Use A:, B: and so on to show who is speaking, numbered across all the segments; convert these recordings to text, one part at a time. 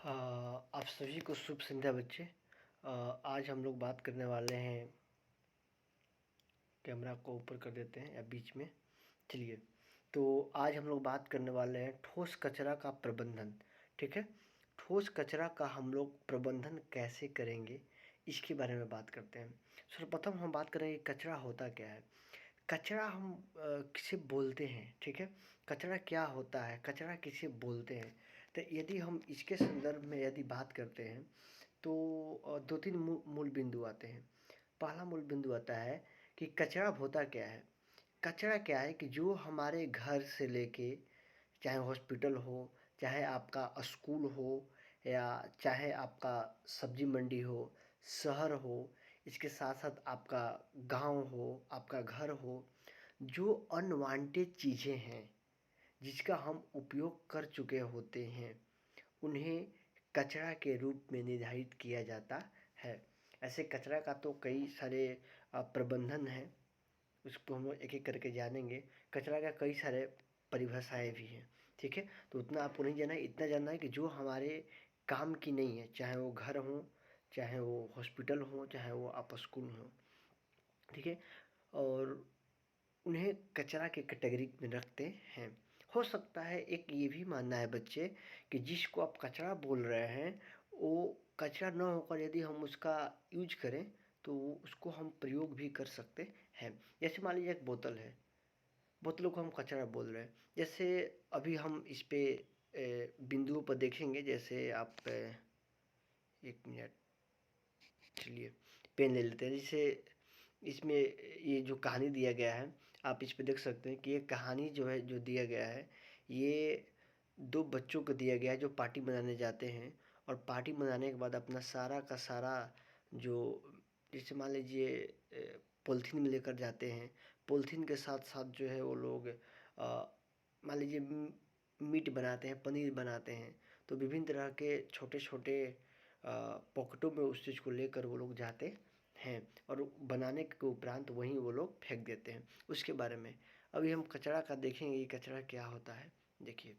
A: आप सभी को शुभ संध्या बच्चे। आज हम लोग बात करने वाले हैं। कैमरा को ऊपर कर देते हैं या बीच में। चलिए, तो आज हम लोग बात करने वाले हैं ठोस कचरा का प्रबंधन। ठीक है, ठोस कचरा का हम लोग प्रबंधन कैसे करेंगे इसके बारे में बात करते हैं। सर्वप्रथम हम बात करेंगे कचरा होता क्या है। कचरा हम किसे बोलते हैं। ठीक है, कचरा क्या होता है, कचरा किसे बोलते हैं। तो यदि हम इसके संदर्भ में यदि बात करते हैं तो दो तीन मूल बिंदु आते हैं। पहला मूल बिंदु आता है कि कचरा होता क्या है। कचरा क्या है कि जो हमारे घर से लेके, चाहे हॉस्पिटल हो, चाहे आपका स्कूल हो, या चाहे आपका सब्जी मंडी हो, शहर हो, इसके साथ साथ आपका गांव हो, आपका घर हो, जो अनवांटेड चीज़ें हैं जिसका हम उपयोग कर चुके होते हैं उन्हें कचरा के रूप में निर्धारित किया जाता है। ऐसे कचरा का तो कई सारे प्रबंधन हैं, उसको हम लोग एक एक करके जानेंगे। कचरा का कई सारे परिभाषाएं भी हैं। ठीक है, तो उतना आपको नहीं जानना है, इतना जानना है कि जो हमारे काम की नहीं है, चाहे वो घर हो, चाहे वो हॉस्पिटल हो, चाहे वो आप स्कूल हो। ठीक है, और उन्हें कचरा के कैटेगरी में रखते हैं। हो सकता है एक ये भी मानना है बच्चे कि जिसको आप कचरा बोल रहे हैं वो कचरा न होकर यदि हम उसका यूज करें तो उसको हम प्रयोग भी कर सकते हैं। जैसे मान लीजिए एक बोतल है, बोतलों को हम कचरा बोल रहे हैं। जैसे अभी हम इस पे बिंदुओं पर देखेंगे। जैसे आप एक मिनट, चलिए पेन ले लेते हैं। जैसे इसमें ये जो कहानी दिया गया है, आप इस पे देख सकते हैं कि ये कहानी जो है, जो दिया गया है, ये दो बच्चों को दिया गया है जो पार्टी मनाने जाते हैं। और पार्टी मनाने के बाद अपना सारा का सारा जो, जैसे मान लीजिए पॉलीथीन में लेकर जाते हैं। पॉलीथीन के साथ साथ जो है वो लोग मान लीजिए मीट बनाते हैं, पनीर बनाते हैं। तो विभिन्न तरह के छोटे छोटे पॉकेटों में उस चीज़ को लेकर वो लोग जाते हैं और बनाने के उपरांत वहीं वो लोग फेंक देते हैं। उसके बारे में अभी हम कचरा का देखेंगे, ये कचरा क्या होता है। देखिए,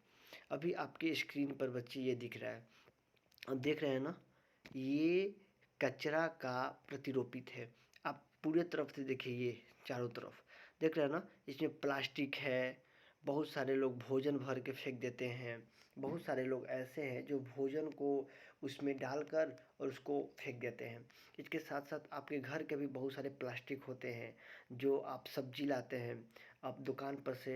A: अभी आपके स्क्रीन पर बच्चे ये दिख रहा है, अब देख रहे हैं ना, ये कचरा का प्रतिरूपित है। आप पूरे तरफ से देखिए, ये चारों तरफ देख रहे हैं ना, इसमें प्लास्टिक है। बहुत सारे लोग भोजन भर के फेंक देते हैं। बहुत सारे लोग ऐसे हैं जो भोजन को उसमें डालकर और उसको फेंक देते हैं। इसके साथ साथ आपके घर के भी बहुत सारे प्लास्टिक होते हैं। जो आप सब्जी लाते हैं, आप दुकान पर से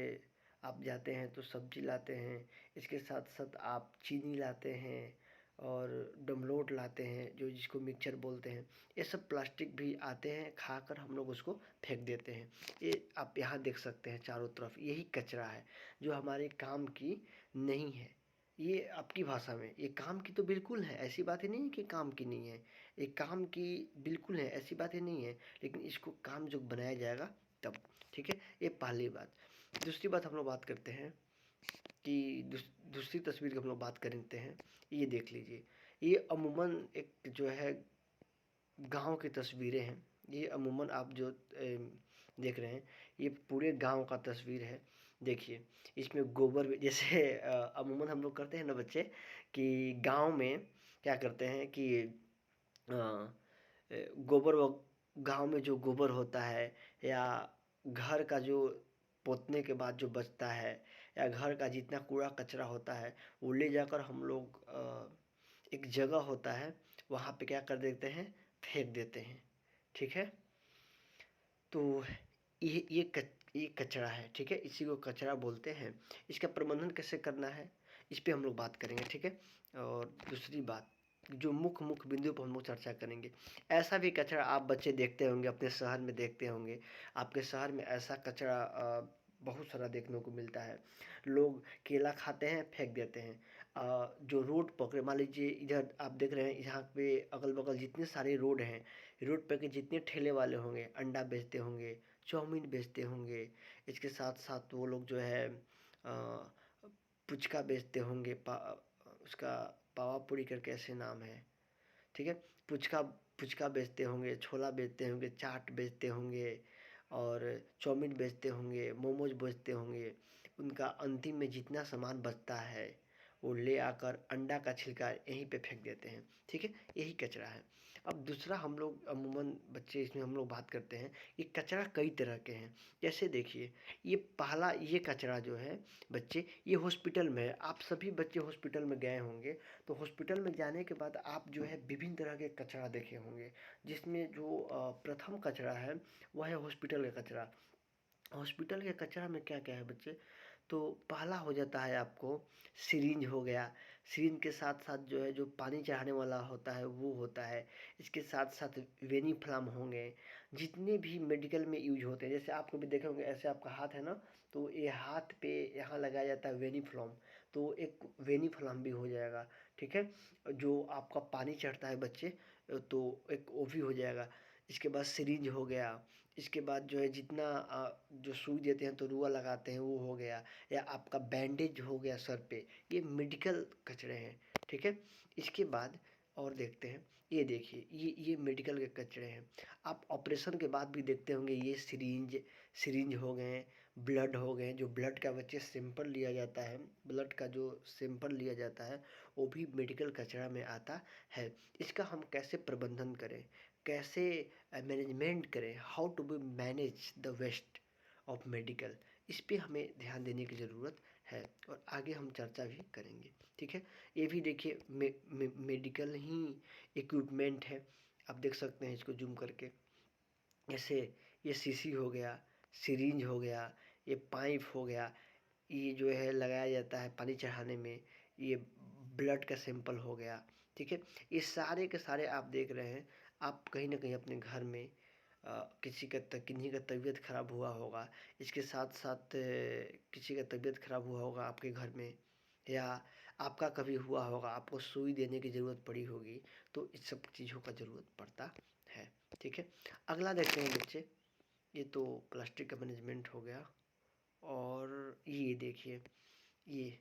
A: आप जाते हैं तो सब्जी लाते हैं। इसके साथ साथ आप चीनी लाते हैं और डमलोट लाते हैं, जो जिसको मिक्सचर बोलते हैं। ये सब प्लास्टिक भी आते हैं, खाकर हम लोग उसको फेंक देते हैं। ये आप यहाँ देख सकते हैं चारों तरफ, यही कचरा है जो हमारे काम की नहीं है। ये आपकी भाषा में ये काम की तो बिल्कुल है, ऐसी बात ही नहीं है कि काम की नहीं है। ये काम की बिल्कुल है, ऐसी बात ही नहीं है, लेकिन इसको काम जो बनाया जाएगा तब। ठीक है, ये पहली बात। दूसरी बात हम लोग बात करते हैं कि दूसरी तस्वीर की हम लोग बात करते हैं। ये देख लीजिए, ये अमूमन एक जो है गांव की तस्वीरें हैं। ये अमूमन आप जो देख रहे हैं, ये पूरे गांव का तस्वीर है। देखिए, इसमें गोबर भी जैसे अमूमन हम लोग करते हैं ना बच्चे, कि गांव में क्या करते हैं कि गोबर व गांव में जो गोबर होता है, या घर का जो पोतने के बाद जो बचता है, या घर का जितना कूड़ा कचरा होता है, वो ले जाकर हम लोग एक जगह होता है वहाँ पे क्या कर देते हैं, फेंक देते हैं। ठीक है, तो ये कचरा है। ठीक है, इसी को कचरा बोलते हैं। इसका प्रबंधन कैसे करना है इस पे हम लोग बात करेंगे। ठीक है, और दूसरी बात जो मुख्य मुख्य बिंदु पर हम लोग चर्चा करेंगे। ऐसा भी कचरा आप बच्चे देखते होंगे, अपने शहर में देखते होंगे। आपके शहर में ऐसा कचरा बहुत सारा देखने को मिलता है। लोग केला खाते हैं, फेंक देते हैं। जो रोड पकड़े, मान लीजिए इधर आप देख रहे हैं, यहाँ पे अगल बगल जितने सारे रोड हैं, रोड पे के जितने ठेले वाले होंगे, अंडा बेचते होंगे, चाउमीन बेचते होंगे। इसके साथ साथ वो लोग जो है पुचका बेचते होंगे, उसका पावा पूरी करके ऐसे नाम है। ठीक है, पुचका पुचका बेचते होंगे, छोला बेचते होंगे, चाट बेचते होंगे, और चाउमीन बेचते होंगे, मोमोज बेचते होंगे। उनका अंतिम में जितना सामान बचता है वो ले आकर अंडा का छिलका यहीं पे फेंक देते हैं, ठीक है, यही कचरा है। अब दूसरा हम लोग अमूमन बच्चे इसमें हम लोग बात करते हैं कि कचरा कई तरह के हैं। जैसे देखिए, ये पहला ये कचरा जो है बच्चे, ये हॉस्पिटल में है। आप सभी बच्चे हॉस्पिटल में गए होंगे, तो हॉस्पिटल में जाने के बाद आप जो है विभिन्न तरह के कचरा देखे होंगे, जिसमें जो प्रथम कचरा है वह है हॉस्पिटल का कचरा। हॉस्पिटल के कचरा में क्या क्या है बच्चे, तो पहला हो जाता है आपको सिरिंज हो गया। सिरिंज के साथ साथ जो है जो पानी चढ़ाने वाला होता है वो होता है। इसके साथ साथ वेनिफ्लाम होंगे, जितने भी मेडिकल में यूज होते हैं। जैसे आपको भी देखे होंगे, ऐसे आपका हाथ है ना, तो ये हाथ पे यहाँ लगाया जाता है वेनिफ्लाम, तो एक वेनिफ्लाम भी हो जाएगा, ठीक है। जो आपका पानी चढ़ता है बच्चे, तो एक वो भी हो जाएगा। इसके बाद सिरिंज हो गया। इसके बाद जो है जितना जो सुई देते हैं तो रुआ लगाते हैं वो हो गया, या आपका बैंडेज हो गया सर पे, ये मेडिकल कचरे हैं, ठीक है। इसके बाद और देखते हैं, ये देखिए ये मेडिकल के कचरे हैं। आप ऑपरेशन के बाद भी देखते होंगे, ये सिरिंज हो गए, ब्लड हो गए। जो ब्लड का बच्चे सैंपल लिया जाता है, ब्लड का जो सैंपल लिया जाता है वो भी मेडिकल कचरा में आता है। इसका हम कैसे प्रबंधन करें, कैसे मैनेजमेंट करें, how to be manage the waste of medical, इस पे हमें ध्यान देने की ज़रूरत है, और आगे हम चर्चा भी करेंगे, ठीक है। ये भी देखिए मेडिकल ही इक्विपमेंट है। आप देख सकते हैं इसको जूम करके, जैसे ये शीशी हो गया, सिरिंज हो गया, ये पाइप हो गया, ये जो है लगाया जाता है पानी चढ़ाने में, ये ब्लड का सैंपल हो गया, ठीक है। ये सारे के सारे आप देख रहे हैं, आप कहीं ना कहीं अपने घर में किन्हीं का तबीयत खराब हुआ होगा, इसके साथ साथ किसी का तबीयत खराब हुआ होगा आपके घर में, या आपका कभी हुआ होगा, आपको सुई देने की ज़रूरत पड़ी होगी, तो इस सब चीज़ों का ज़रूरत पड़ता है, ठीक है। अगला देखते हैं बच्चे, ये तो प्लास्टिक का मैनेजमेंट हो गया। और ये देखिए, ये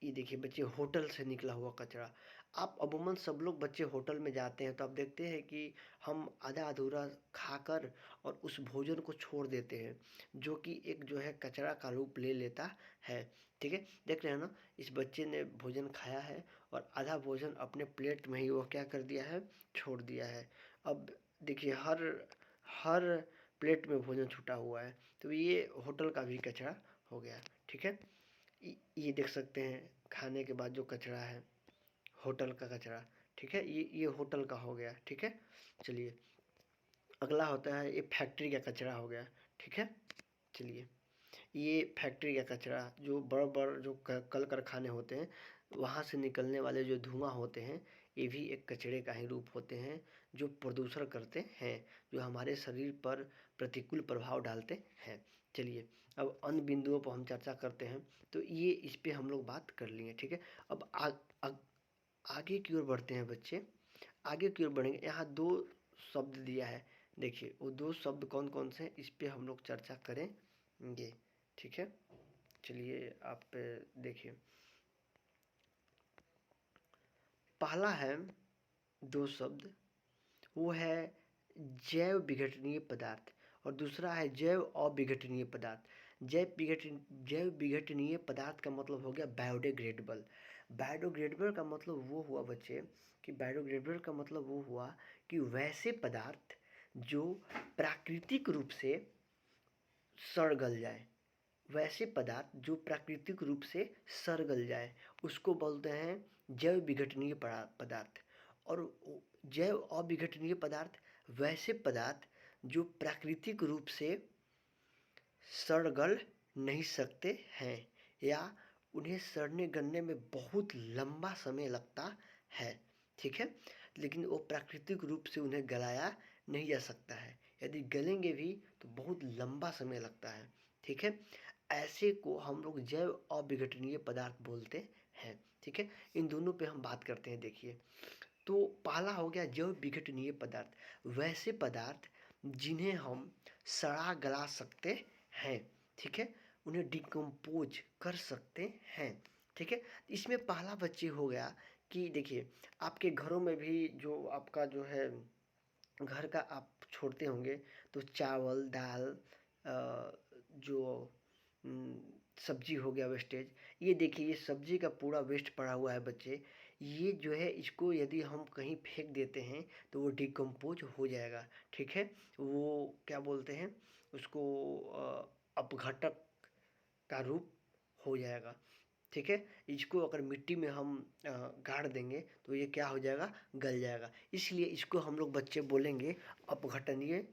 A: ये देखिए बच्चे, होटल से निकला हुआ कचरा। आप अमूमन सब लोग बच्चे होटल में जाते हैं तो आप देखते हैं कि हम आधा अधूरा खाकर और उस भोजन को छोड़ देते हैं, जो कि एक जो है कचरा का रूप ले लेता है, ठीक है। देख रहे हैं ना, इस बच्चे ने भोजन खाया है और आधा भोजन अपने प्लेट में ही वो क्या कर दिया है, छोड़ दिया है। अब देखिए, हर हर प्लेट में भोजन छूटा हुआ है, तो ये होटल का भी कचरा हो गया, ठीक है। ये देख सकते हैं खाने के बाद जो कचरा है, होटल का कचरा, ठीक है, ये होटल का हो गया, ठीक है। चलिए, अगला होता है ये फैक्ट्री का कचरा हो गया, ठीक है। चलिए, ये फैक्ट्री का कचरा, जो बड़ बड़ जो कल कारखाने होते हैं, वहाँ से निकलने वाले जो धुआं होते हैं, ये भी एक कचरे का ही रूप होते हैं, जो प्रदूषण करते हैं, जो हमारे शरीर पर प्रतिकूल प्रभाव डालते हैं। चलिए, अब अन्य बिंदुओं पर हम चर्चा करते हैं। तो ये इस पे हम लोग बात कर लिए, ठीक है। अब आगे की ओर बढ़ते हैं बच्चे, आगे की ओर बढ़ेंगे। यहाँ दो शब्द दिया है, देखिए वो दो शब्द कौन कौन से हैं, इस पे हम लोग चर्चा करेंगे, ठीक है। चलिए, आप देखिए, पहला है दो शब्द, वो है जैव विघटनीय पदार्थ, और दूसरा है जैव अविघटनीय पदार्थ। जैव विघटनीय पदार्थ का मतलब हो गया बायोडिग्रेडेबल। बायोडिग्रेडेबल का मतलब वो हुआ बच्चे, कि बायोडिग्रेडेबल का मतलब वो हुआ कि वैसे पदार्थ जो प्राकृतिक रूप से सड़ गल जाए, वैसे पदार्थ जो प्राकृतिक रूप से सड़ गल जाए, उसको बोलते हैं जैव विघटनीय पदार्थ। और जैव अविघटनीय पदार्थ वैसे पदार्थ जो प्राकृतिक रूप से सड़ गल नहीं सकते हैं, या उन्हें सड़ने गलने में बहुत लंबा समय लगता है, ठीक है। लेकिन वो प्राकृतिक रूप से उन्हें गलाया नहीं जा सकता है, यदि गलेंगे भी तो बहुत लंबा समय लगता है, ठीक है। ऐसे को हम लोग जैव अविघटनीय पदार्थ बोलते हैं, ठीक है। इन दोनों पे हम बात करते हैं। देखिए, तो पहला हो गया जैव विघटनीय पदार्थ, वैसे पदार्थ जिन्हें हम सड़ा गला सकते हैं, ठीक है, उन्हें डिकम्पोज कर सकते हैं, ठीक है। इसमें पहला बच्चे हो गया कि देखिए, आपके घरों में भी जो आपका जो है घर का आप छोड़ते होंगे, तो चावल दाल, जो सब्जी हो गया वेस्टेज। ये देखिए ये सब्जी का पूरा वेस्ट पड़ा हुआ है बच्चे। ये जो है इसको यदि हम कहीं फेंक देते हैं तो वो डिकम्पोज हो जाएगा, ठीक है। वो क्या बोलते हैं उसको, अपघटक का रूप हो जाएगा, ठीक है। इसको अगर मिट्टी में हम गाड़ देंगे तो ये क्या हो जाएगा, गल जाएगा। इसलिए इसको हम लोग बच्चे बोलेंगे अपघटनीय,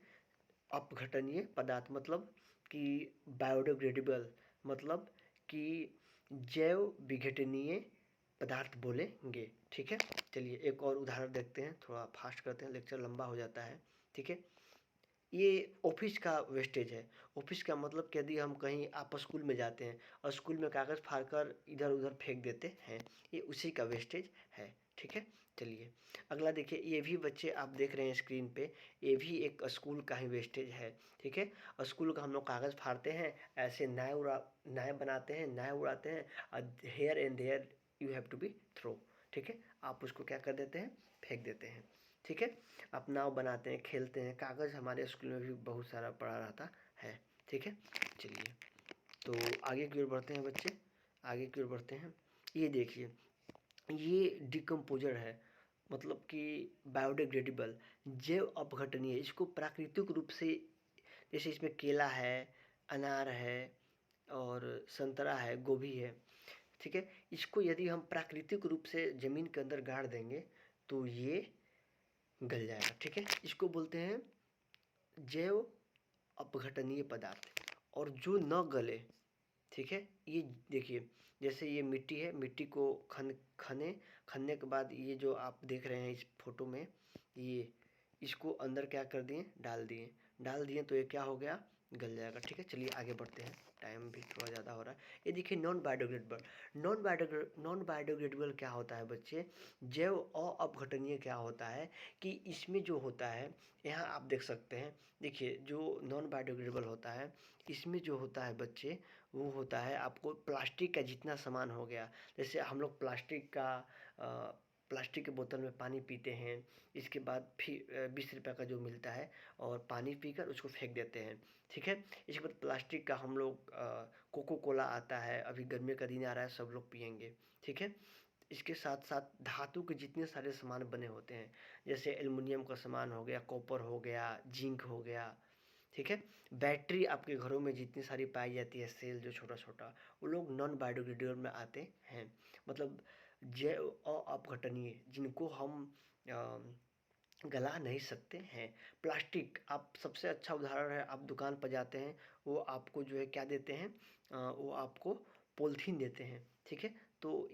A: अपघटनीय पदार्थ, मतलब कि बायोडिग्रेडेबल, मतलब कि जैव विघटनीय पदार्थ बोलेंगे, ठीक है। चलिए एक और उदाहरण देखते हैं, थोड़ा फास्ट करते हैं, लेक्चर लंबा हो जाता है, ठीक है। ये ऑफिस का वेस्टेज है। ऑफिस का मतलब कि यदि हम कहीं आप स्कूल में जाते हैं और स्कूल में कागज़ फाड़कर इधर उधर फेंक देते हैं, ये उसी का वेस्टेज है, ठीक है। चलिए अगला देखिए, ये भी बच्चे आप देख रहे हैं स्क्रीन पे, ये भी एक स्कूल का ही वेस्टेज है, ठीक है। स्कूल का हम लोग कागज़ फाड़ते हैं, ऐसे नाय बनाते हैं, नाय उड़ाते हैं, here and there you have to be throw, ठीक है। आप उसको क्या कर देते हैं, फेंक देते हैं, ठीक है। आप नाव बनाते हैं, खेलते हैं, कागज़ हमारे स्कूल में भी बहुत सारा पड़ा रहता है, ठीक है। चलिए तो आगे की ओर बढ़ते हैं बच्चे, आगे की ओर बढ़ते हैं। ये देखिए ये डिकम्पोजर है, मतलब कि बायोडिग्रेडेबल, जैव अपघटनीय। इसको प्राकृतिक रूप से, जैसे इसमें केला है, अनार है और संतरा है, गोभी है, ठीक है। इसको यदि हम प्राकृतिक रूप से ज़मीन के अंदर गाड़ देंगे तो ये गल जाएगा, ठीक है। इसको बोलते हैं जैव अपघटनीय पदार्थ। और जो न गले, ठीक है, ये देखिए जैसे ये मिट्टी है, मिट्टी को खनने के बाद ये जो आप देख रहे हैं इस फोटो में, ये इसको अंदर क्या कर दिए, डाल दिए तो ये क्या हो गया, गल जाएगा, ठीक है। चलिए आगे बढ़ते हैं, टाइम भी थोड़ा ज़्यादा हो रहा है। ये देखिए नॉन बायोडिग्रेडेबल, नॉन बायोडिग्रेडेबल क्या होता है बच्चे, जैव अपघटनीय क्या होता है कि इसमें जो होता है, यहाँ आप देख सकते हैं, देखिए जो नॉन बायोडिग्रेडेबल होता है इसमें जो होता है बच्चे, वो होता है आपको प्लास्टिक का जितना सामान हो गया, जैसे हम लोग प्लास्टिक के बोतल में पानी पीते हैं, इसके बाद फिर 20 रुपये का जो मिलता है और पानी पीकर उसको फेंक देते हैं, ठीक है। इसके बाद प्लास्टिक का हम लोग कोको कोला आता है, अभी गर्मी का दिन आ रहा है, सब लोग पियेंगे, ठीक है। इसके साथ साथ धातु के जितने सारे सामान बने होते हैं, जैसे एल्युमिनियम का सामान हो गया, कॉपर हो गया, जिंक हो गया, ठीक है। बैटरी आपके घरों में जितनी सारी पाई जाती है, सेल जो छोटा छोटा, वो लोग नॉन बायोडिग्रेडेबल में आते हैं, मतलब जैव अपघटनीय, जिनको हम गला नहीं सकते हैं। प्लास्टिक, आप सबसे अच्छा उदाहरण है, आप दुकान पर जाते हैं, वो आपको जो है क्या देते हैं, वो आपको पॉलीथीन देते हैं, ठीक है। तो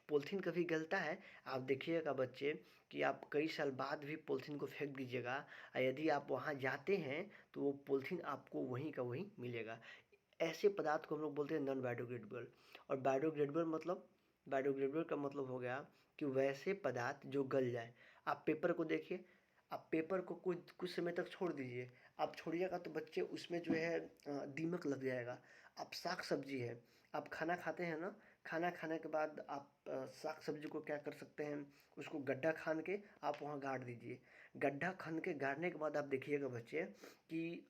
A: पॉलीथीन कभी गलता है, आप देखिएगा बच्चे कि आप कई साल बाद भी पॉलीथीन को फेंक दीजिएगा, और यदि आप वहाँ जाते हैं तो वो पॉलीथीन आपको वहीं का वहीं मिलेगा। ऐसे पदार्थ को हम लोग बोलते हैं नॉन बायोडिग्रेडेबल। और बायोडिग्रेडेबल का मतलब हो गया कि वैसे पदार्थ जो गल जाए। आप पेपर को देखिए, आप पेपर को कुछ कुछ समय तक छोड़ दीजिए, आप छोड़िएगा तो बच्चे उसमें जो है दीमक लग जाएगा। आप साग सब्जी है, आप खाना खाते हैं ना, खाना खाने के बाद आप साग सब्जी को क्या कर सकते हैं, उसको गड्ढा खान के आप वहाँ गाड़ दीजिए। गड्ढा खन के गाड़ने के बाद आप देखिएगा बच्चे कि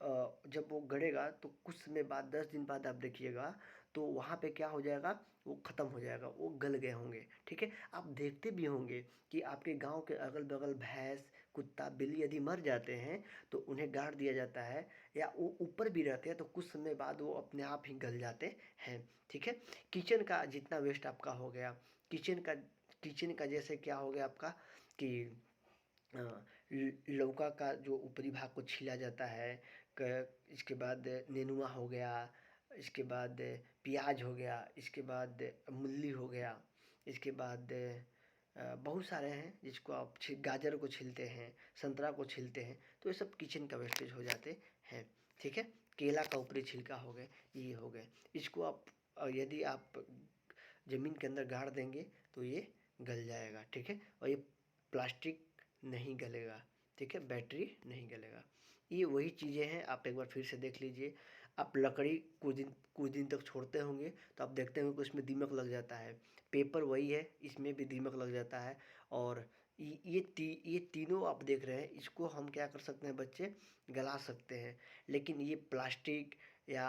A: जब वो गड़ेगा तो कुछ समय बाद, 10 दिन बाद आप देखिएगा तो वहाँ पे क्या हो जाएगा, वो ख़त्म हो जाएगा, वो गल गए होंगे, ठीक है। आप देखते भी होंगे कि आपके गांव के अगल बगल भैंस, कुत्ता, बिल्ली यदि मर जाते हैं तो उन्हें गाड़ दिया जाता है, या वो ऊपर भी रहते हैं तो कुछ समय बाद वो अपने आप ही गल जाते हैं, ठीक है। किचन का जितना वेस्ट आपका हो गया, किचन का जैसे क्या हो गया आपका कि लौका का जो ऊपरी भाग को छीला जाता है, इसके बाद नेनुआ हो गया, इसके बाद प्याज हो गया, इसके बाद मूली हो गया, इसके बाद बहुत सारे हैं जिसको आप गाजर को छीलते हैं, संतरा को छीलते हैं, तो ये सब किचन का वेस्टेज हो जाते हैं, ठीक है। केला का ऊपरी छिलका हो गए, ये हो गए, इसको आप यदि आप ज़मीन के अंदर गाड़ देंगे तो ये गल जाएगा, ठीक है। और ये प्लास्टिक नहीं गलेगा, ठीक है, बैटरी नहीं गलेगा। ये वही चीज़ें हैं, आप एक बार फिर से देख लीजिए। आप लकड़ी कुछ दिन तक छोड़ते होंगे तो आप देखते होंगे कि उसमें दीमक लग जाता है। पेपर वही है, इसमें भी दीमक लग जाता है। और ये तीनों आप देख रहे हैं, इसको हम क्या कर सकते हैं बच्चे, गला सकते हैं। लेकिन ये प्लास्टिक, या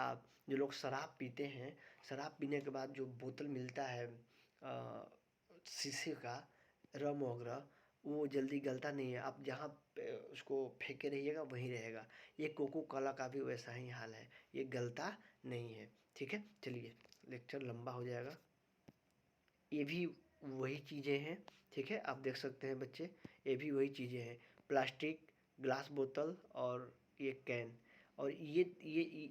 A: जो लोग शराब पीते हैं, शराब पीने के बाद जो बोतल मिलता है शीशे का, रम वगैरह, वो जल्दी गलता नहीं है। आप जहाँ उसको फेंके रहिएगा वहीं रहेगा। ये कोको कोला का भी वैसा ही हाल है, ये गलता नहीं है। ठीक है, चलिए लेक्चर लंबा हो जाएगा। ये भी वही चीज़ें हैं। ठीक है, आप देख सकते हैं बच्चे, ये भी वही चीज़ें हैं, प्लास्टिक, ग्लास बोतल और ये कैन। और ये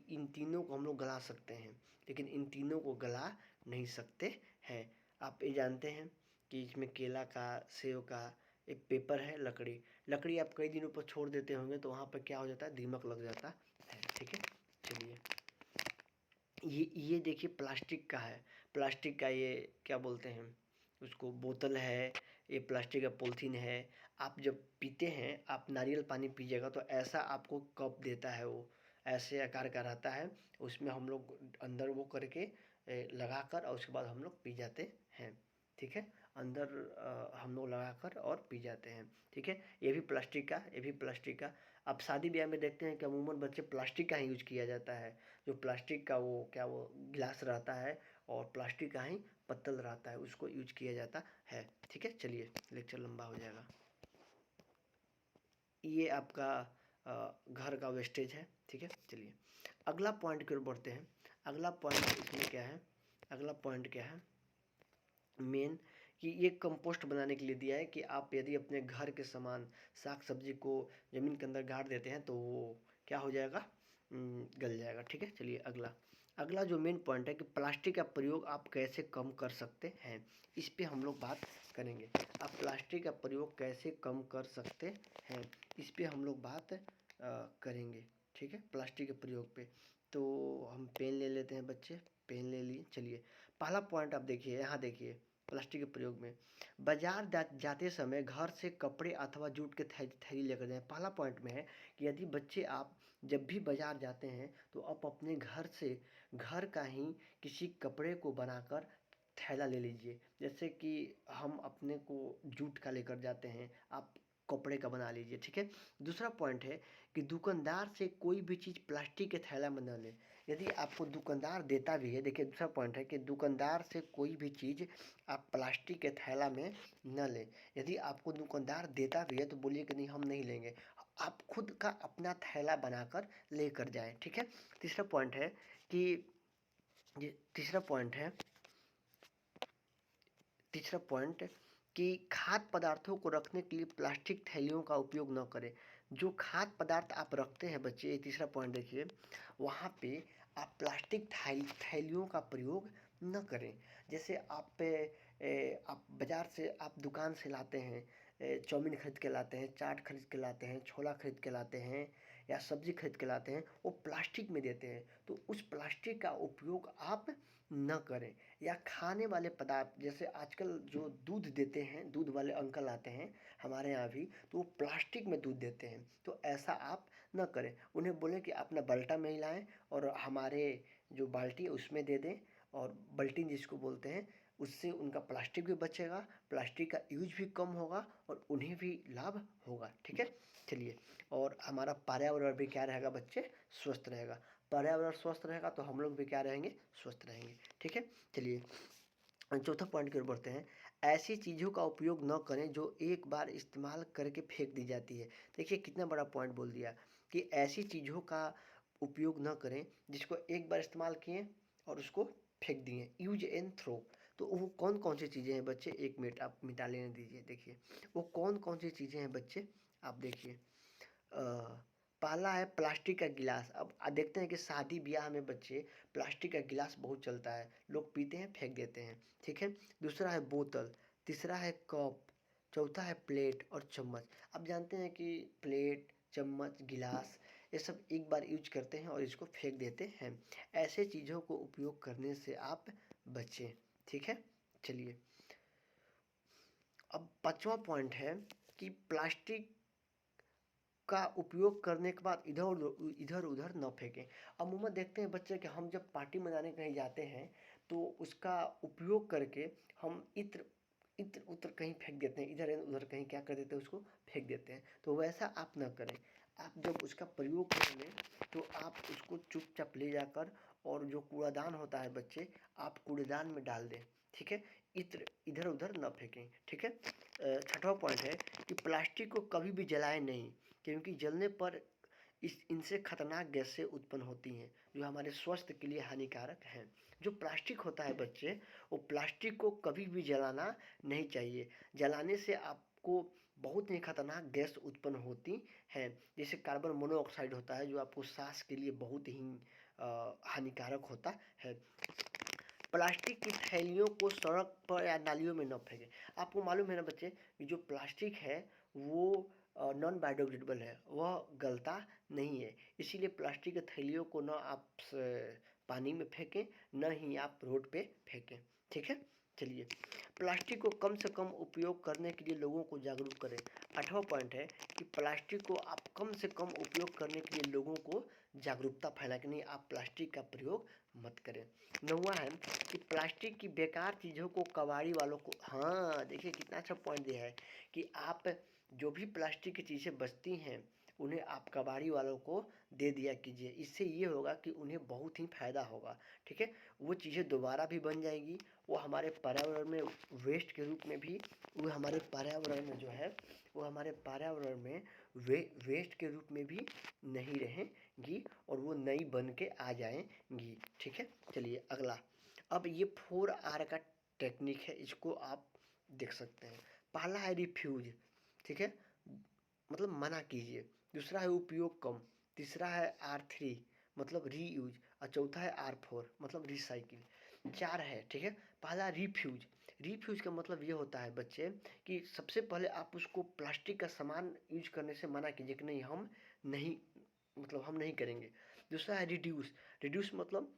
A: इन तीनों को हम लोग गला सकते हैं, लेकिन इन तीनों को गला नहीं सकते हैं। आप ये जानते हैं कि इसमें केला का, सेब का, एक पेपर है, लकड़ी। लकड़ी आप कई दिनों पर छोड़ देते होंगे तो वहाँ पर क्या हो जाता है, दीमक लग जाता है। ठीक है, चलिए ये देखिए प्लास्टिक का है। प्लास्टिक का ये क्या बोलते हैं उसको, बोतल है, ये प्लास्टिक का पॉलीथीन है। आप जब पीते हैं, आप नारियल पानी पीजिएगा तो ऐसा आपको कप देता है, वो ऐसे आकार का रहता है। उसमें हम लोग अंदर वो करके लगा कर और उसके बाद हम लोग पी जाते हैं। ठीक है, अंदर हम लोग लगा कर और पी जाते हैं। ठीक है, ये भी प्लास्टिक का, ये भी प्लास्टिक का। अब शादी ब्याह में देखते हैं कि अमूमन बच्चे प्लास्टिक का ही यूज किया जाता है। जो प्लास्टिक का वो क्या वो गिलास रहता है और प्लास्टिक का ही पत्तल रहता है, उसको यूज किया जाता है। ठीक है, चलिए लेक्चर लंबा हो जाएगा। ये आपका घर का वेस्टेज है। ठीक है, चलिए अगला पॉइंट की ओर बढ़ते हैं। अगला पॉइंट इसमें क्या है, अगला पॉइंट क्या है मेन, कि ये कंपोस्ट बनाने के लिए दिया है कि आप यदि अपने घर के सामान, साग सब्जी को ज़मीन के अंदर गाड़ देते हैं तो वो क्या हो जाएगा, गल जाएगा। ठीक है, चलिए अगला, अगला जो मेन पॉइंट है कि प्लास्टिक का प्रयोग आप कैसे कम कर सकते हैं, इस पे हम लोग बात करेंगे। आप प्लास्टिक का प्रयोग कैसे कम कर सकते हैं, इस पे हम लोग बात करेंगे। ठीक है, प्लास्टिक के प्रयोग पे। तो हम पेन ले लेते हैं बच्चे, पेन ले लिए। चलिए पहला पॉइंट आप देखिए, यहाँ देखिए प्लास्टिक के प्रयोग में, बाजार जाते समय घर से कपड़े अथवा जूट के थैली लेकर जाएं। पहला पॉइंट में है कि यदि बच्चे आप जब भी बाजार जाते हैं तो आप अपने घर से, घर का ही किसी कपड़े को बनाकर थैला ले लीजिए। जैसे कि हम अपने को जूट का लेकर जाते हैं, आप कपड़े का बना लीजिए। ठीक है, दूसरा पॉइंट है कि दुकानदार से कोई भी चीज़ प्लास्टिक के थैला में न लें। यदि आपको दुकानदार देता भी है, देखिए दूसरा पॉइंट है कि दुकानदार से कोई भी चीज़ आप प्लास्टिक के थैला में न लें। यदि आपको दुकानदार देता भी है तो बोलिए कि नहीं हम नहीं लेंगे, आप खुद का अपना थैला बनाकर लेकर जाएं। ठीक है, तीसरा पॉइंट है कि तीसरा पॉइंट है, तीसरा पॉइंट कि खाद्य पदार्थों को रखने के लिए प्लास्टिक थैलियों का उपयोग न करें। जो खाद्य पदार्थ आप रखते हैं बच्चे, ये तीसरा पॉइंट देखिए, वहाँ पे आप प्लास्टिक थैलियों का प्रयोग न करें। जैसे आप बाज़ार से, आप दुकान से लाते हैं, चाउमीन खरीद के लाते हैं, चाट खरीद के लाते हैं, छोला खरीद के लाते हैं या सब्जी खरीद के लाते हैं, वो प्लास्टिक में देते हैं, तो उस प्लास्टिक का उपयोग आप न करें। या खाने वाले पदार्थ, जैसे आजकल जो दूध देते हैं, दूध वाले अंकल आते हैं हमारे यहाँ भी, तो वो प्लास्टिक में दूध देते हैं, तो ऐसा आप न करें। उन्हें बोलें कि अपना बाल्टा में ही लाएँ और हमारे जो बाल्टी है उसमें दे दें, और बाल्टीन जिसको बोलते हैं, उससे उनका प्लास्टिक भी बचेगा, प्लास्टिक का यूज भी कम होगा और उन्हें भी लाभ होगा। ठीक है, चलिए, और हमारा पर्यावरण भी क्या रहेगा बच्चे, स्वस्थ रहेगा। पर्यावरण स्वस्थ रहेगा तो हम लोग भी क्या रहेंगे, स्वस्थ रहेंगे। ठीक है, चलिए चौथा पॉइंट की ओर बढ़ते हैं। ऐसी चीज़ों का उपयोग न करें जो एक बार इस्तेमाल करके फेंक दी जाती है। देखिए कितना बड़ा पॉइंट बोल दिया कि ऐसी चीज़ों का उपयोग न करें जिसको एक बार इस्तेमाल किए और उसको फेंक दिए, यूज एंड थ्रो। तो वो कौन कौन सी चीज़ें हैं बच्चे, एक मिनट आप मिटा लेने दीजिए। देखिए वो कौन कौन सी चीज़ें हैं बच्चे, आप देखिए। पहला है प्लास्टिक का गिलास। अब देखते हैं कि शादी ब्याह में बच्चे प्लास्टिक का गिलास बहुत चलता है, लोग पीते हैं फेंक देते हैं। ठीक है, दूसरा है बोतल, तीसरा है कप, चौथा है प्लेट और चम्मच। अब जानते हैं कि प्लेट, चम्मच, गिलास, ये सब एक बार यूज करते हैं और इसको फेंक देते हैं। ऐसे चीज़ों को उपयोग करने से आप बचें। ठीक है, चलिए अब पांचवा पॉइंट है कि प्लास्टिक का उपयोग करने के बाद इधर उधर न फेंकें। अमूमन देखते हैं बच्चे कि हम जब पार्टी मनाने कहीं जाते हैं तो उसका उपयोग करके हम इत्र इत्र उत्र कहीं फेंक देते हैं, इधर उधर कहीं क्या कर देते हैं, उसको फेंक देते हैं। तो वैसा आप ना करें, आप जब उसका प्रयोग करेंगे तो आप उसको चुपचाप ले जाकर और जो कूड़ादान होता है बच्चे, आप कूड़ेदान में डाल दें, ठीक है। इधर उधर न फेंकें, ठीक है। छठवां पॉइंट है कि प्लास्टिक को कभी भी जलाएं नहीं, क्योंकि जलने पर इनसे खतरनाक गैसें उत्पन्न होती हैं जो हमारे स्वास्थ्य के लिए हानिकारक हैं। जो प्लास्टिक होता है बच्चे, वो प्लास्टिक को कभी भी जलाना नहीं चाहिए। जलाने से आपको बहुत ही खतरनाक गैस उत्पन्न होती हैं, जैसे कार्बन मोनोऑक्साइड होता है जो आपको सांस के लिए बहुत ही हानिकारक होता है। प्लास्टिक की थैलियों को सड़क पर या नालियों में न फेंकें। आपको मालूम है ना बच्चे कि जो प्लास्टिक है वो नॉन बायोडिग्रेडेबल है, वह गलता नहीं है। इसीलिए प्लास्टिक की थैलियों को न आप पानी में फेंकें, न ही आप रोड पे फेंकें, ठीक है। चलिए, प्लास्टिक को कम से कम उपयोग करने के लिए लोगों को जागरूक करें। 8वां पॉइंट है कि प्लास्टिक को आप कम से कम उपयोग करने के लिए लोगों को जागरूकता फैला कि नहीं, आप प्लास्टिक का प्रयोग मत करें। 9वां है कि प्लास्टिक की बेकार चीज़ों को कबाड़ी वालों को, हाँ देखिए कितना अच्छा पॉइंट दिया है कि आप जो भी प्लास्टिक की चीज़ें बचती हैं उन्हें आप कबाड़ी वालों को दे दिया कीजिए। इससे ये होगा कि उन्हें बहुत ही फ़ायदा होगा, ठीक है। वो चीज़ें दोबारा भी बन जाएगी, वो हमारे पर्यावरण में वेस्ट के रूप में भी, वो हमारे पर्यावरण में जो है वो हमारे पर्यावरण में वेस्ट के रूप में भी नहीं रहेंगी और वो नई बन के आ जाएंगी, ठीक है। चलिए अगला, अब ये 4R का टेक्निक है, इसको आप देख सकते हैं। पहला है रिफ्यूज, ठीक है, मतलब मना कीजिए। दूसरा है उपयोग कम। तीसरा है R3 मतलब रीयूज, और चौथा है R4 मतलब रिसाइकिल। 4 है, ठीक है। पहला रिफ्यूज। रिफ्यूज का मतलब ये होता है बच्चे कि सबसे पहले आप उसको प्लास्टिक का सामान यूज करने से मना कीजिए कि नहीं हम नहीं, मतलब हम नहीं करेंगे। दूसरा है रिड्यूस। रिड्यूस मतलब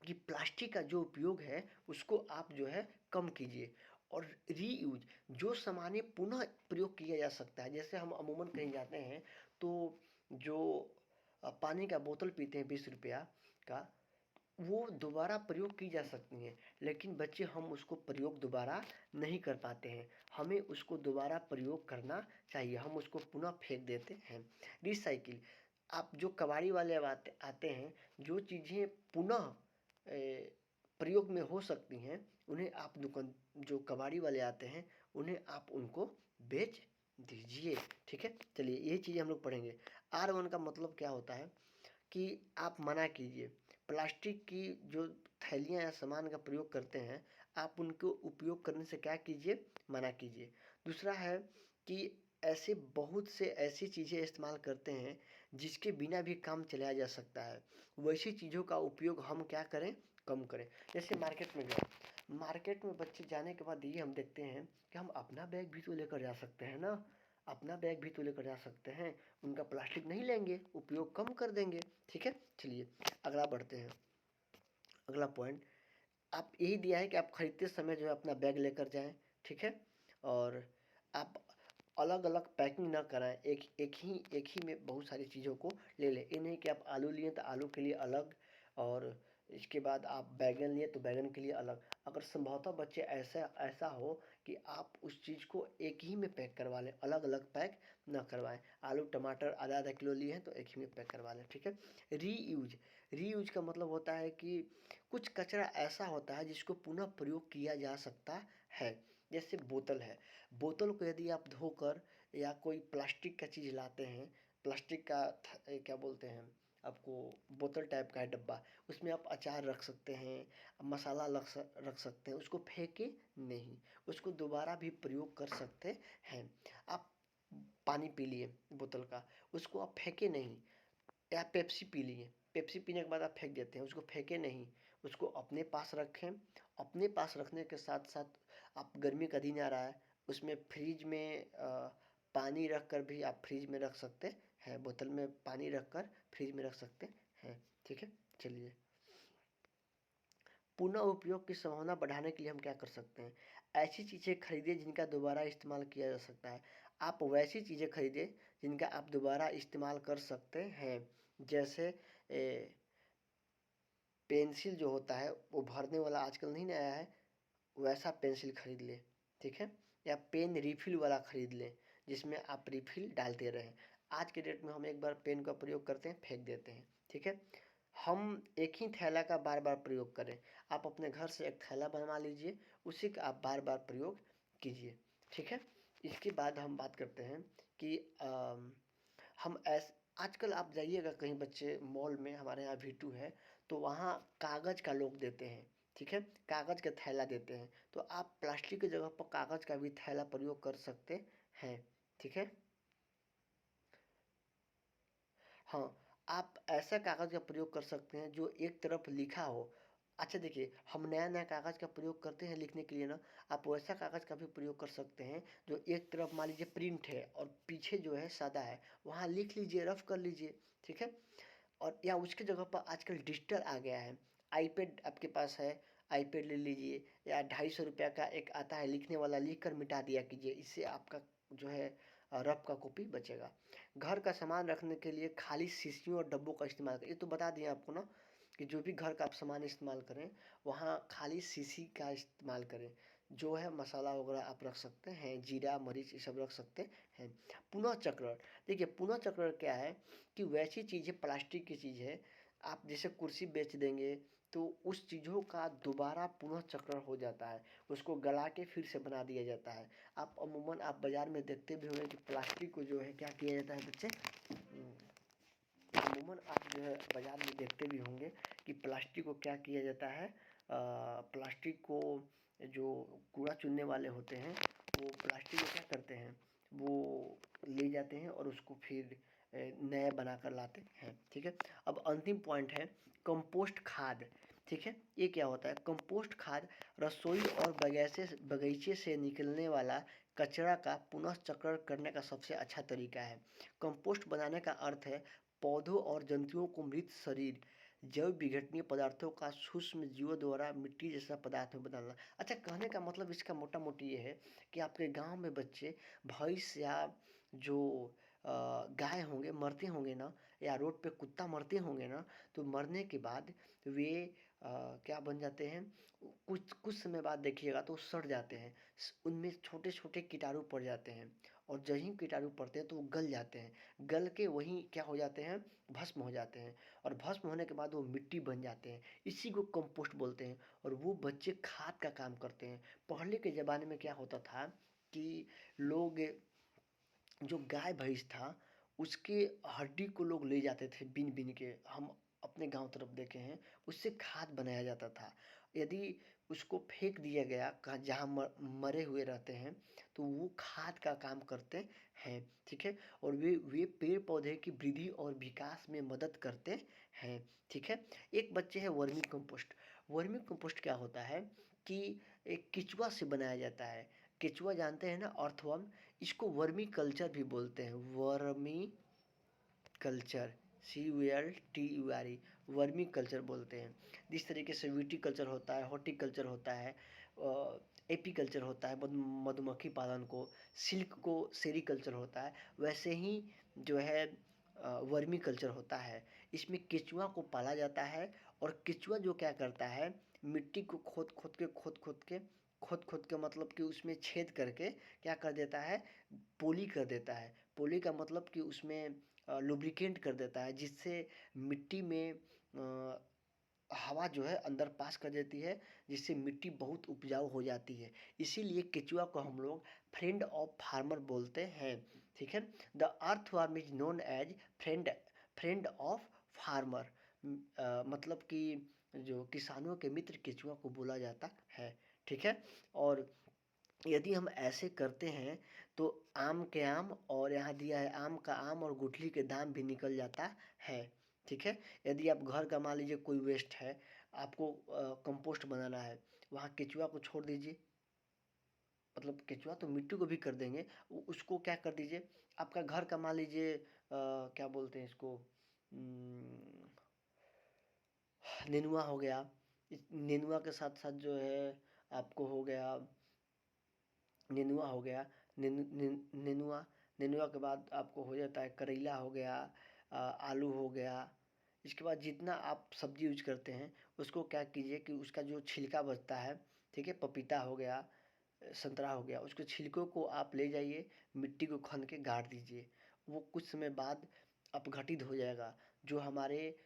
A: कि प्लास्टिक का जो उपयोग है उसको आप जो है कम कीजिए। और रीयूज, जो सामानें पुनः प्रयोग किया जा सकता है, जैसे हम अमूमन कहीं जाते हैं तो जो पानी का बोतल पीते हैं 20 रुपया का, वो दोबारा प्रयोग की जा सकती हैं, लेकिन बच्चे हम उसको प्रयोग दोबारा नहीं कर पाते हैं। हमें उसको दोबारा प्रयोग करना चाहिए, हम उसको पुनः फेंक देते हैं। रिसाइकिल, आप जो कबाड़ी वाले आते हैं, जो चीज़ें पुनः प्रयोग में हो सकती हैं उन्हें आप दुकान, जो कबाड़ी वाले आते हैं उन्हें आप उनको बेच दीजिए, ठीक है। चलिए ये चीज़ें हम लोग पढ़ेंगे। R1 का मतलब क्या होता है कि आप मना कीजिए। प्लास्टिक की जो थैलियाँ या सामान का प्रयोग करते हैं, आप उनको उपयोग करने से क्या कीजिए, मना कीजिए। दूसरा है कि ऐसे बहुत से ऐसी चीज़ें इस्तेमाल करते हैं जिसके बिना भी काम चलाया जा सकता है, वैसी चीज़ों का उपयोग हम क्या करें, कम करें। जैसे मार्केट में गए, मार्केट में बच्चे जाने के बाद ये हम देखते हैं कि हम अपना बैग भी तो लेकर जा सकते हैं ना, अपना बैग भी तो लेकर जा सकते हैं, उनका प्लास्टिक नहीं लेंगे, उपयोग कम कर देंगे, ठीक है। चलिए अगला बढ़ते हैं। अगला पॉइंट आप यही दिया है कि आप खरीदते समय जो है अपना बैग लेकर जाएं, ठीक है। और आप अलग अलग पैकिंग ना कराएं, एक ही में बहुत सारी चीज़ों को ले लें। ये नहीं कि आप आलू लिए तो आलू के लिए अलग, और इसके बाद आप बैगन लिए तो बैगन के लिए अलग। अगर संभवतः बच्चे ऐसा ऐसा हो कि आप उस चीज़ को एक ही में पैक करवा लें, अलग अलग पैक ना करवाएं। आलू टमाटर आधा आधा किलो लिए हैं तो एक ही में पैक करवा लें, ठीक है। रीयूज, रीयूज का मतलब होता है कि कुछ कचरा ऐसा होता है जिसको पुनः प्रयोग किया जा सकता है। जैसे बोतल है, बोतल को यदि आप धोकर या कोई प्लास्टिक का चीज़ लाते हैं, प्लास्टिक का क्या बोलते हैं आपको, बोतल टाइप का है डब्बा, उसमें आप अचार रख सकते हैं, मसाला रख सकते हैं, उसको फेंके नहीं, उसको दोबारा भी प्रयोग कर सकते हैं। आप पानी पी लिए बोतल का, उसको आप फेंके नहीं, या पेप्सी पी लिए, पेप्सी पीने के बाद आप फेंक देते हैं, उसको फेंके नहीं, उसको अपने पास रखें। अपने पास रखने के साथ साथ आप, गर्मी का दिन आ रहा है, उसमें फ्रिज में पानी रख कर भी आप फ्रिज में रख सकते हैं, बोतल में पानी रख कर फ्रिज में रख सकते हैं, ठीक है। चलिए, पुनः उपयोग की संभावना बढ़ाने के लिए हम क्या कर सकते हैं, ऐसी चीज़ें खरीदें जिनका दोबारा इस्तेमाल किया जा सकता है। आप वैसी चीज़ें खरीदें जिनका आप दोबारा इस्तेमाल कर सकते हैं। जैसे पेंसिल जो होता है वो भरने वाला आजकल नहीं ना आया है, वैसा पेंसिल खरीद लें, ठीक है। या पेन रिफिल वाला खरीद लें जिसमें आप रिफिल डालते रहें। आज के डेट में हम एक बार पेन का प्रयोग करते हैं, फेंक देते हैं, ठीक है। हम एक ही थैला का बार बार प्रयोग करें। आप अपने घर से एक थैला बनवा लीजिए, उसी का आप बार बार प्रयोग कीजिए, ठीक है। इसके बाद हम बात करते हैं कि हम आजकल आप जाइएगा कहीं बच्चे मॉल में, हमारे यहाँ V2 है, तो वहाँ कागज़ का लोग देते हैं, ठीक है, कागज़ का थैला देते हैं। तो आप प्लास्टिक की जगह पर कागज़ का भी थैला प्रयोग कर सकते हैं, ठीक है। हाँ, आप ऐसा कागज़ का प्रयोग कर सकते हैं जो एक तरफ लिखा हो। अच्छा देखिए, हम नया-नया कागज़ का प्रयोग करते हैं लिखने के लिए ना, आप वैसा कागज़ का भी प्रयोग कर सकते हैं जो एक तरफ मान लीजिए प्रिंट है और पीछे जो है सादा है, वहाँ लिख लीजिए, रफ कर लीजिए, ठीक है। और या उसके जगह पर आजकल डिजिटल आ गया है, आईपैड आपके पास है, आईपैड ले लीजिए, या 250 रुपया का एक आता है लिखने वाला, लिख कर मिटा दिया कीजिए, इससे आपका जो है रफ का कॉपी बचेगा। घर का सामान रखने के लिए खाली शीशियों और डब्बों का इस्तेमाल करें। ये तो बता दिए आपको ना कि जो भी घर का आप सामान इस्तेमाल करें, वहाँ खाली शीशी का इस्तेमाल करें। जो है मसाला वगैरह आप रख सकते हैं, जीरा मरीच ये सब रख सकते हैं। पुनः चक्रण, देखिए पुनः चक्रण क्या है कि वैसी चीज़ें, प्लास्टिक की चीज़ है, आप जैसे कुर्सी बेच देंगे तो उस चीज़ों का दोबारा पुनः चक्रण हो जाता है, उसको गला के फिर से बना दिया जाता है। आप अमूमन आप बाज़ार में देखते भी होंगे कि प्लास्टिक को जो है क्या किया जाता है बच्चे, अमूमन आप जो है बाज़ार में देखते भी होंगे कि प्लास्टिक को क्या किया जाता है, प्लास्टिक को जो कूड़ा चुनने वाले होते हैं वो प्लास्टिक को क्या करते हैं, वो ले जाते हैं और उसको फिर नया बना कर लाते हैं, ठीक है। अब अंतिम पॉइंट है कंपोस्ट खाद, ठीक है। ये क्या होता है? कंपोस्ट खाद रसोई और बगीचे से निकलने वाला कचरा का पुनः चक्रण करने का सबसे अच्छा तरीका है। कंपोस्ट बनाने का अर्थ है पौधों और जंतुओं को मृत शरीर, जैव विघटनीय पदार्थों का सूक्ष्म जीवों द्वारा मिट्टी जैसा पदार्थ में बदलना। अच्छा, कहने का मतलब इसका मोटा मोटी ये है कि आपके गांव में बच्चे भैंस या जो गाय होंगे मरते होंगे ना, या रोड पे कुत्ता मरते होंगे ना, तो मरने के बाद वे क्या बन जाते हैं, कुछ कुछ समय बाद देखिएगा तो सड़ जाते हैं, उनमें छोटे छोटे कीटाणु पड़ जाते हैं, और जब ही कीटाणु पड़ते हैं तो वो गल जाते हैं, गल के वहीं क्या हो जाते हैं, भस्म हो जाते हैं, और भस्म होने के बाद वो मिट्टी बन जाते हैं, इसी को कंपोस्ट बोलते हैं, और वो बच्चे खाद का काम करते हैं। पहले के ज़माने में क्या होता था कि लोग जो गाय भैंस था उसके हड्डी को लोग ले जाते थे बीन बीन के, हम अपने गांव तरफ देखे हैं, उससे खाद बनाया जाता था। यदि उसको फेंक दिया गया जहाँ मरे हुए रहते हैं तो वो खाद का काम करते हैं, ठीक है। और वे पेड़ पौधे की वृद्धि और विकास में मदद करते हैं, ठीक है। एक बच्चे है वर्मी कंपोस्ट। वर्मी कंपोस्ट क्या होता है कि एक केचुआ से बनाया जाता है। केचुआ जानते हैं ना, अर्थवर्म, इसको वर्मी कल्चर भी बोलते हैं, vermi culture, CULTURE, vermi culture बोलते हैं। जिस तरीके से विटी कल्चर होता है, हॉर्टिकल्चर होता है, एपीकल्चर होता है मधुमक्खी पालन को, सिल्क को सेरीकल्चर होता है, वैसे ही जो है वर्मी कल्चर होता है। इसमें केचुआ को पाला जाता है, और केचुआ जो क्या करता है, मिट्टी को खोद खोद के मतलब कि उसमें छेद करके क्या कर देता है, पोली कर देता है। पोली का मतलब कि उसमें लुब्रिकेंट कर देता है, जिससे मिट्टी में हवा जो है अंदर पास कर देती है, जिससे मिट्टी बहुत उपजाऊ हो जाती है। इसीलिए केचुआ को हम लोग फ्रेंड ऑफ फार्मर बोलते हैं, ठीक है। The earthworm is known as friend friend of farmer, मतलब कि जो किसानों के मित्र केचुआ को बोला जाता है, ठीक है। और यदि हम ऐसे करते हैं तो आम के आम, और यहाँ दिया है आम का आम और गुठली के दाम भी निकल जाता है, ठीक है। यदि आप घर का मान लीजिए कोई वेस्ट है, आपको कंपोस्ट बनाना है, वहाँ केचुआ को छोड़ दीजिए, मतलब केचुआ तो मिट्टी को भी कर देंगे, उसको क्या कर दीजिए, आपका घर का मान लीजिए क्या बोलते हैं इसको, नेनुआ हो गया, इस नेनुआ के साथ साथ जो है आपको हो गया, नेनुआ हो गया, नेनुआ, नेनुआ के बाद आपको हो जाता है करेला हो गया, आलू हो गया। इसके बाद जितना आप सब्जी यूज करते हैं उसको क्या कीजिए कि उसका जो छिलका बचता है, ठीक है, पपीता हो गया, संतरा हो गया, उसके छिलकों को आप ले जाइए, मिट्टी को खन के गाड़ दीजिए, वो कुछ समय बाद अपघटित हो जाएगा, जो हमारे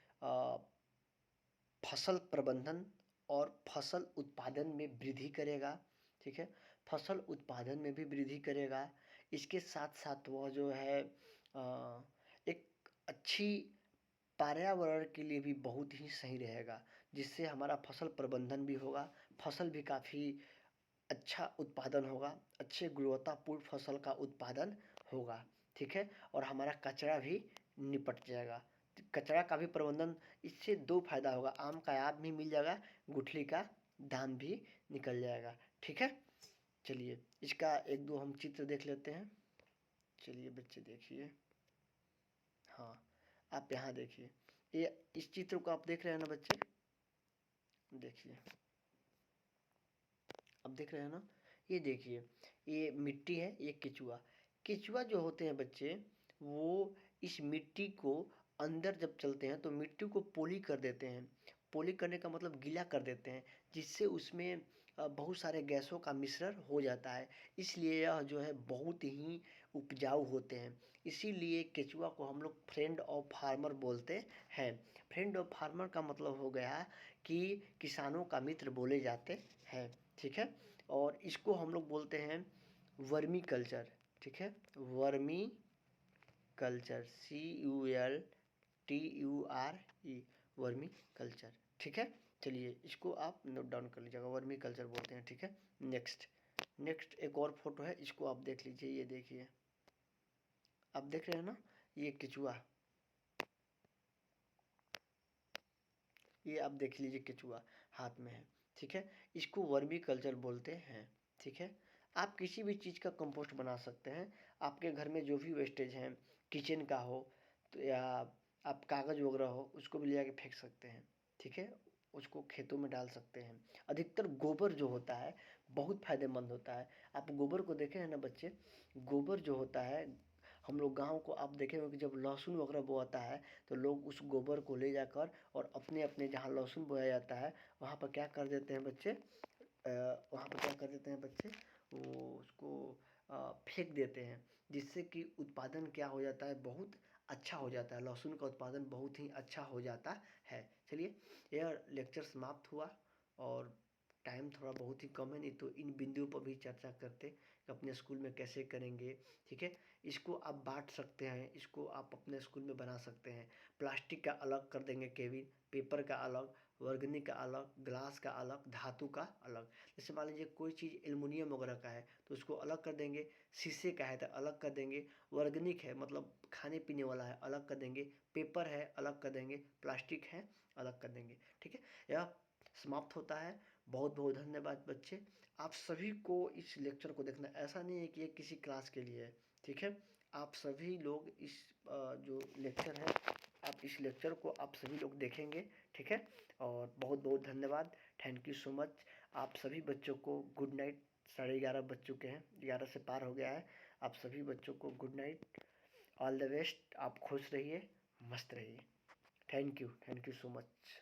A: फसल प्रबंधन और फसल उत्पादन में वृद्धि करेगा। ठीक है, फसल उत्पादन में भी वृद्धि करेगा। इसके साथ साथ वह जो है एक अच्छी पर्यावरण के लिए भी बहुत ही सही रहेगा, जिससे हमारा फसल प्रबंधन भी होगा, फसल भी काफ़ी अच्छा उत्पादन होगा, अच्छे गुणवत्तापूर्ण फसल का उत्पादन होगा। ठीक है, और हमारा कचरा भी निपट जाएगा। कचरा का भी प्रबंधन, इससे दो फायदा होगा, आम का आम भी मिल जाएगा, गुठली का दाम भी निकल जाएगा। ठीक है, चलिए इसका एक दो हम चित्र देख लेते हैं। चलिए बच्चे देखिए, हाँ आप यहाँ देखिए, ये इस चित्र को आप देख रहे हैं ना बच्चे, देखिए अब देख रहे हैं ना, ये देखिए, ये मिट्टी है, ये केचुआ। केचुआ जो होते हैं बच्चे, वो इस मिट्टी को अंदर जब चलते हैं तो मिट्टी को पोली कर देते हैं। पोली करने का मतलब गीला कर देते हैं, जिससे उसमें बहुत सारे गैसों का मिश्रण हो जाता है। इसलिए यह जो है बहुत ही उपजाऊ होते हैं। इसीलिए केचुआ को हम लोग फ्रेंड ऑफ फार्मर बोलते हैं। फ्रेंड ऑफ फार्मर का मतलब हो गया कि किसानों का मित्र बोले जाते हैं। ठीक है, और इसको हम लोग बोलते हैं वर्मी कल्चर। ठीक है, vermi culture, CULTURE, vermi culture. ठीक है, चलिए इसको आप नोट डाउन कर लीजिएगा, वर्मी कल्चर बोलते हैं। ठीक है, नेक्स्ट नेक्स्ट एक और फोटो है, इसको आप देख लीजिए। ये देखिए, आप देख रहे हैं ना, ये केचुआ, ये आप देख लीजिए, केचुआ हाथ में है। ठीक है, इसको वर्मी कल्चर बोलते हैं। ठीक है, आप किसी भी चीज़ का कंपोस्ट बना सकते हैं। आपके घर में जो भी वेस्टेज हैं, किचन का हो तो या आप कागज़ वगैरह हो, उसको भी ले जाके फेंक सकते हैं। ठीक है, उसको खेतों में डाल सकते हैं। अधिकतर गोबर जो होता है बहुत फायदेमंद होता है। आप गोबर को देखे हैं ना बच्चे, गोबर जो होता है, हम लोग गाँव को आप देखे होंगे कि जब लहसुन वगैरह बोआता है तो लोग उस गोबर को ले जाकर और अपने अपने जहाँ लहसुन बोया जाता है वहाँ पर क्या कर देते हैं बच्चे, वहाँ पर क्या कर देते हैं बच्चे, वो उसको फेंक देते हैं, जिससे कि उत्पादन क्या हो जाता है, बहुत अच्छा हो जाता है, लहसुन का उत्पादन बहुत ही अच्छा हो जाता है। चलिए, यह लेक्चर समाप्त हुआ, और टाइम थोड़ा बहुत ही कम है, नहीं तो इन बिंदुओं पर भी चर्चा करते कि अपने स्कूल में कैसे करेंगे। ठीक है, इसको आप बांट सकते हैं, इसको आप अपने स्कूल में बना सकते हैं। प्लास्टिक का अलग कर देंगे केबिन, पेपर का अलग, वर्गनी का अलग, ग्लास का अलग, धातु का अलग। जैसे मान लीजिए कोई चीज़ एल्युमिनियम वगैरह का है तो उसको अलग कर देंगे, शीशे का है तो अलग कर देंगे, वर्गनिक है मतलब खाने पीने वाला है अलग कर देंगे, पेपर है अलग कर देंगे, प्लास्टिक है अलग कर देंगे। ठीक है, यह समाप्त होता है। बहुत बहुत धन्यवाद बच्चे, आप सभी को इस लेक्चर को देखना, ऐसा नहीं है कि ये किसी क्लास के लिए है। ठीक है, आप सभी लोग इस जो लेक्चर है, आप इस लेक्चर को आप सभी लोग देखेंगे। ठीक है, और बहुत बहुत धन्यवाद, थैंक यू सो मच। आप सभी बच्चों को गुड नाइट। 11:30 बज चुके हैं, 11 से पार हो गया है। आप सभी बच्चों को good night, all the best, आप खुश रहिए, मस्त रहिए। Thank you so much.